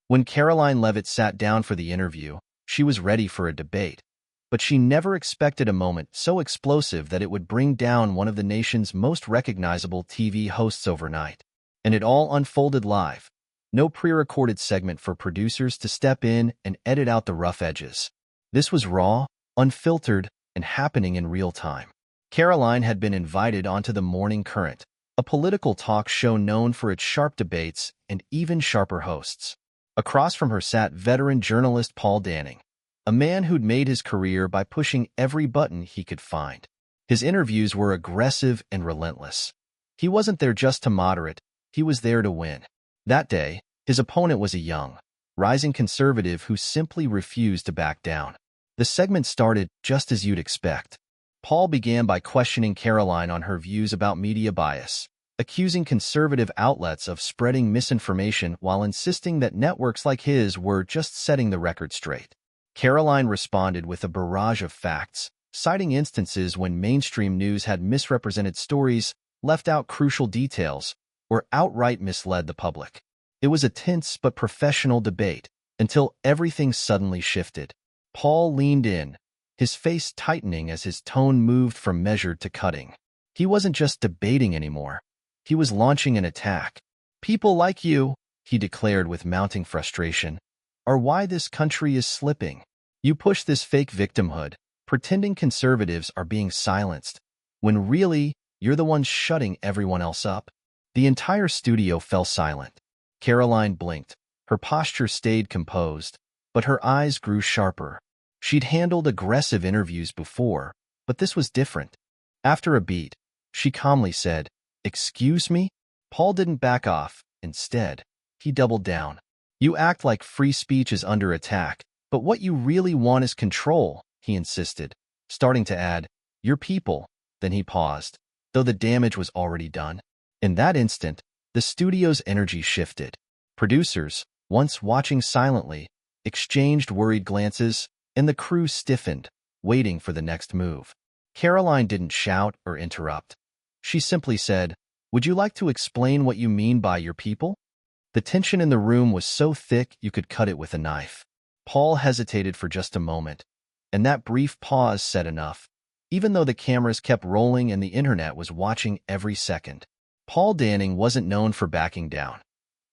When Caroline Leavitt sat down for the interview, she was ready for a debate. But she never expected a moment so explosive that it would bring down one of the nation's most recognizable TV hosts overnight. And it all unfolded live. No pre-recorded segment for producers to step in and edit out the rough edges. This was raw, unfiltered, and happening in real time. Caroline had been invited onto the Morning Current, a political talk show known for its sharp debates and even sharper hosts. Across from her sat veteran journalist Paul Danning, a man who'd made his career by pushing every button he could find. His interviews were aggressive and relentless. He wasn't there just to moderate, he was there to win. That day, his opponent was a young, rising conservative who simply refused to back down. The segment started just as you'd expect. Paul began by questioning Caroline on her views about media bias, accusing conservative outlets of spreading misinformation while insisting that networks like his were just setting the record straight. Caroline responded with a barrage of facts, citing instances when mainstream news had misrepresented stories, left out crucial details, or outright misled the public. It was a tense but professional debate until everything suddenly shifted. Paul leaned in, his face tightening as his tone moved from measured to cutting. He wasn't just debating anymore. He was launching an attack. "People like you," he declared with mounting frustration, "are why this country is slipping. You push this fake victimhood, pretending conservatives are being silenced, when really, you're the ones shutting everyone else up." The entire studio fell silent. Caroline blinked. Her posture stayed composed, but her eyes grew sharper. She'd handled aggressive interviews before, but this was different. After a beat, she calmly said, "Excuse me?" Paul didn't back off. Instead, he doubled down. "You act like free speech is under attack, but what you really want is control," he insisted, starting to add, "your people." Then he paused, though the damage was already done. In that instant, the studio's energy shifted. Producers, once watching silently, exchanged worried glances, and the crew stiffened, waiting for the next move. Caroline didn't shout or interrupt. She simply said, "Would you like to explain what you mean by your people?" The tension in the room was so thick you could cut it with a knife. Paul hesitated for just a moment, and that brief pause said enough, even though the cameras kept rolling and the internet was watching every second. Paul Danning wasn't known for backing down.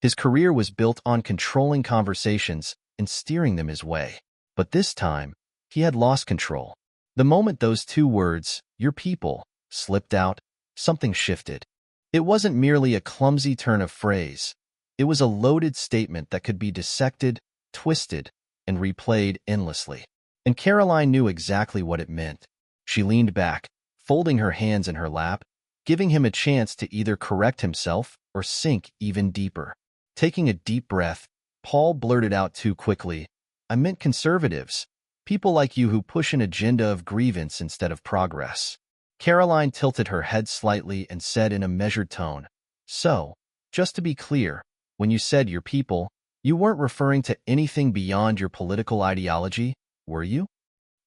His career was built on controlling conversations and steering them his way. But this time, he had lost control. The moment those two words, "your people," slipped out, something shifted. It wasn't merely a clumsy turn of phrase. It was a loaded statement that could be dissected, twisted, and replayed endlessly. And Caroline knew exactly what it meant. She leaned back, folding her hands in her lap, giving him a chance to either correct himself or sink even deeper. Taking a deep breath, Paul blurted out too quickly, "I meant conservatives, people like you who push an agenda of grievance instead of progress." Caroline tilted her head slightly and said in a measured tone, "So, just to be clear, when you said your people, you weren't referring to anything beyond your political ideology, were you?"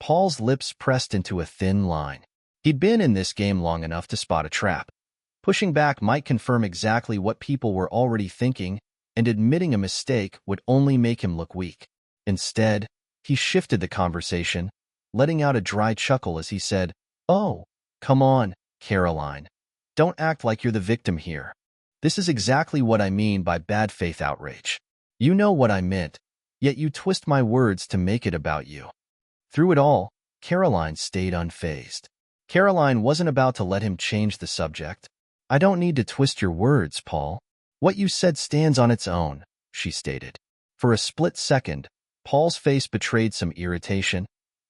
Paul's lips pressed into a thin line. He'd been in this game long enough to spot a trap. Pushing back might confirm exactly what people were already thinking, and admitting a mistake would only make him look weak. Instead, he shifted the conversation, letting out a dry chuckle as he said, "Oh, come on, Caroline. Don't act like you're the victim here. This is exactly what I mean by bad faith outrage. You know what I meant, yet you twist my words to make it about you." Through it all, Caroline stayed unfazed. Caroline wasn't about to let him change the subject. "I don't need to twist your words, Paul. What you said stands on its own," she stated. For a split second, Paul's face betrayed some irritation,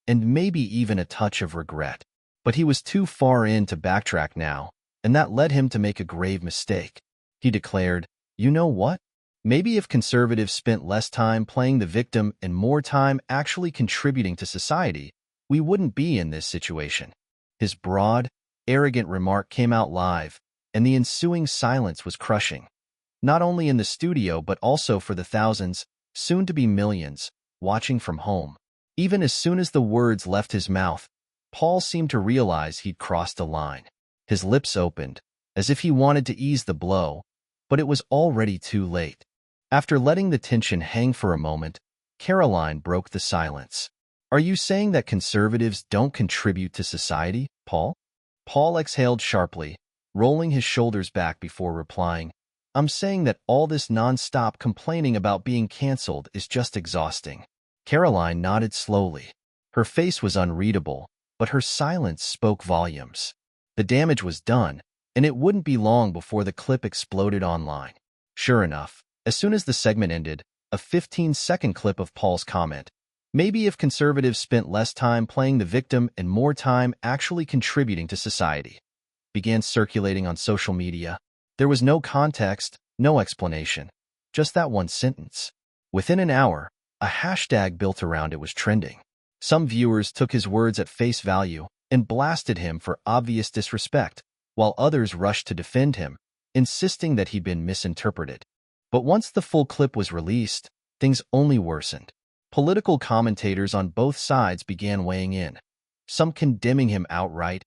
and maybe even a touch of regret. But he was too far in to backtrack now, and that led him to make a grave mistake. He declared, "You know what? Maybe if conservatives spent less time playing the victim and more time actually contributing to society, we wouldn't be in this situation." His broad, arrogant remark came out live, and the ensuing silence was crushing. Not only in the studio but also for the thousands, soon to be millions, watching from home. Even as soon as the words left his mouth, Paul seemed to realize he'd crossed a line. His lips opened, as if he wanted to ease the blow, but it was already too late. After letting the tension hang for a moment, Caroline broke the silence. Are you saying that conservatives don't contribute to society, Paul? Paul exhaled sharply, rolling his shoulders back before replying. I'm saying that all this non-stop complaining about being canceled is just exhausting. Caroline nodded slowly. Her face was unreadable, but her silence spoke volumes. The damage was done, and it wouldn't be long before the clip exploded online. Sure enough, as soon as the segment ended, a 15-second clip of Paul's comment, "Maybe if conservatives spent less time playing the victim and more time actually contributing to society," began circulating on social media. There was no context, no explanation, just that one sentence. Within an hour, a hashtag built around it was trending. Some viewers took his words at face value and blasted him for obvious disrespect, while others rushed to defend him, insisting that he'd been misinterpreted. But once the full clip was released, things only worsened. Political commentators on both sides began weighing in, some condemning him outright,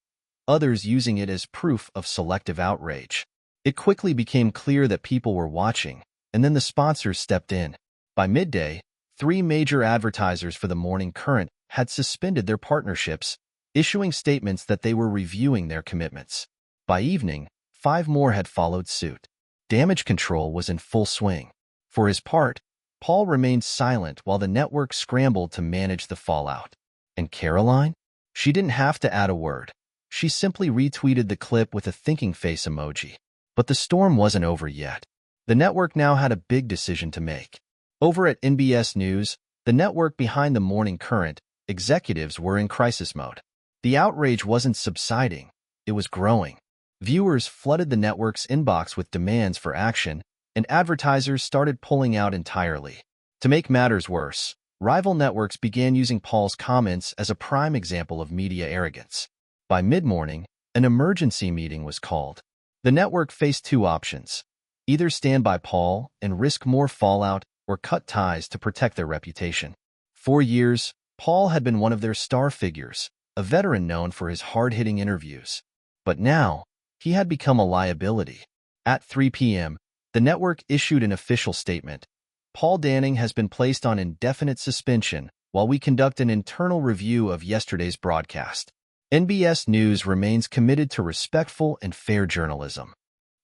others using it as proof of selective outrage. It quickly became clear that people were watching, and then the sponsors stepped in. By midday, 3 major advertisers for the Morning Current had suspended their partnerships, issuing statements that they were reviewing their commitments. By evening, 5 more had followed suit. Damage control was in full swing. For his part, Paul remained silent while the network scrambled to manage the fallout. And Caroline? She didn't have to add a word. She simply retweeted the clip with a thinking face emoji. But the storm wasn't over yet. The network now had a big decision to make. Over at NBS News, the network behind the Morning Current, executives were in crisis mode. The outrage wasn't subsiding, it was growing. Viewers flooded the network's inbox with demands for action, and advertisers started pulling out entirely. To make matters worse, rival networks began using Paul's comments as a prime example of media arrogance. By mid-morning, an emergency meeting was called. The network faced 2 options: either stand by Paul and risk more fallout or cut ties to protect their reputation. For years, Paul had been one of their star figures, a veteran known for his hard-hitting interviews. But now, he had become a liability. At 3 p.m., the network issued an official statement. Paul Danning has been placed on indefinite suspension while we conduct an internal review of yesterday's broadcast. NBS News remains committed to respectful and fair journalism.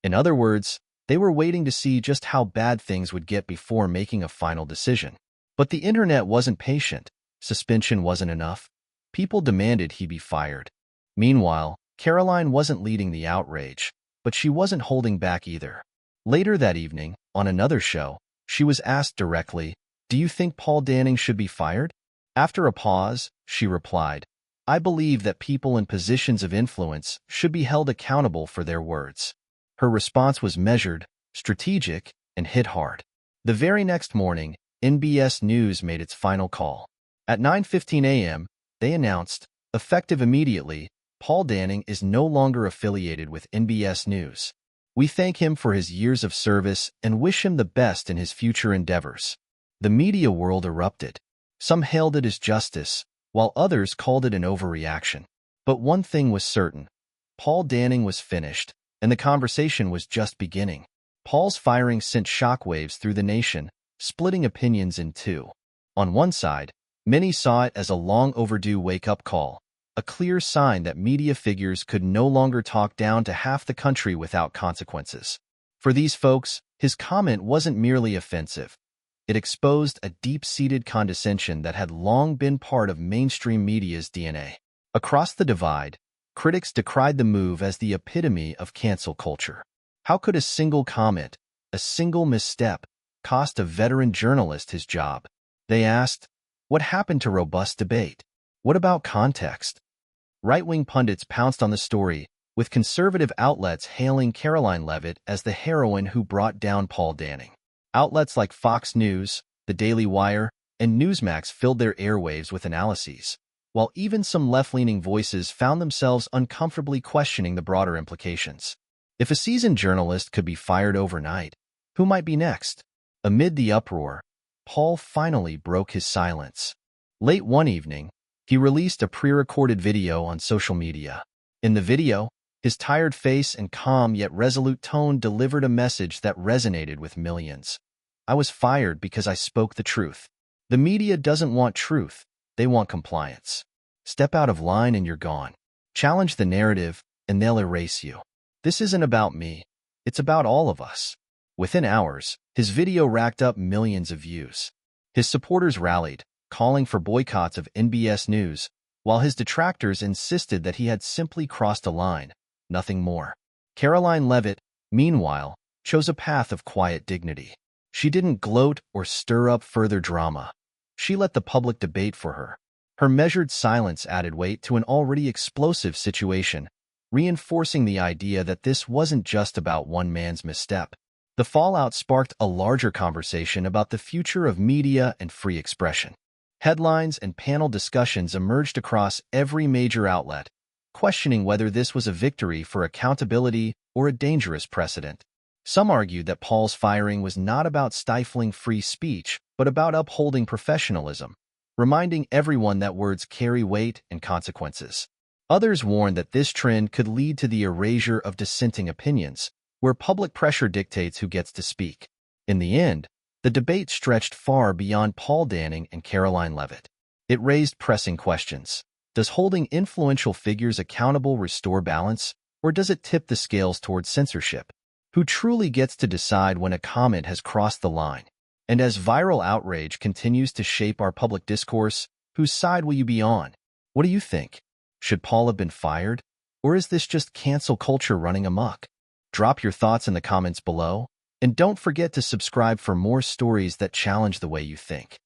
In other words, they were waiting to see just how bad things would get before making a final decision. But the internet wasn't patient. Suspension wasn't enough. People demanded he be fired. Meanwhile, Caroline wasn't leading the outrage, but she wasn't holding back either. Later that evening, on another show, she was asked directly, "Do you think Paul Danning should be fired?" After a pause, she replied, "I believe that people in positions of influence should be held accountable for their words." Her response was measured, strategic, and hit hard. The very next morning, NBS News made its final call. At 9:15 a.m., they announced, effective immediately, Paul Danning is no longer affiliated with NBS News. We thank him for his years of service and wish him the best in his future endeavors. The media world erupted. Some hailed it as justice, while others called it an overreaction. But one thing was certain. Paul Danning was finished, and the conversation was just beginning. Paul's firing sent shockwaves through the nation, splitting opinions in 2. On one side, many saw it as a long-overdue wake-up call, a clear sign that media figures could no longer talk down to half the country without consequences. For these folks, his comment wasn't merely offensive. It exposed a deep-seated condescension that had long been part of mainstream media's DNA. Across the divide, critics decried the move as the epitome of cancel culture. How could a single comment, a single misstep, cost a veteran journalist his job? They asked, what happened to robust debate? What about context? Right-wing pundits pounced on the story, with conservative outlets hailing Caroline Leavitt as the heroine who brought down Paul Danning. Outlets like Fox News, The Daily Wire, and Newsmax filled their airwaves with analyses, while even some left-leaning voices found themselves uncomfortably questioning the broader implications. If a seasoned journalist could be fired overnight, who might be next? Amid the uproar, Paul finally broke his silence. Late one evening, he released a pre-recorded video on social media. In the video, his tired face and calm yet resolute tone delivered a message that resonated with millions. I was fired because I spoke the truth. The media doesn't want truth. They want compliance. Step out of line and you're gone. Challenge the narrative and they'll erase you. This isn't about me. It's about all of us. Within hours, his video racked up millions of views. His supporters rallied, calling for boycotts of NBS News, while his detractors insisted that he had simply crossed a line, nothing more. Caroline Leavitt, meanwhile, chose a path of quiet dignity. She didn't gloat or stir up further drama. She let the public debate for her. Her measured silence added weight to an already explosive situation, reinforcing the idea that this wasn't just about one man's misstep. The fallout sparked a larger conversation about the future of media and free expression. Headlines and panel discussions emerged across every major outlet, questioning whether this was a victory for accountability or a dangerous precedent. Some argued that Paul's firing was not about stifling free speech, but about upholding professionalism, reminding everyone that words carry weight and consequences. Others warned that this trend could lead to the erasure of dissenting opinions, where public pressure dictates who gets to speak. In the end, the debate stretched far beyond Paul Danning and Caroline Leavitt. It raised pressing questions. Does holding influential figures accountable restore balance, or does it tip the scales towards censorship? Who truly gets to decide when a comment has crossed the line? And as viral outrage continues to shape our public discourse, whose side will you be on? What do you think? Should Paul have been fired? Or is this just cancel culture running amok? Drop your thoughts in the comments below, and don't forget to subscribe for more stories that challenge the way you think.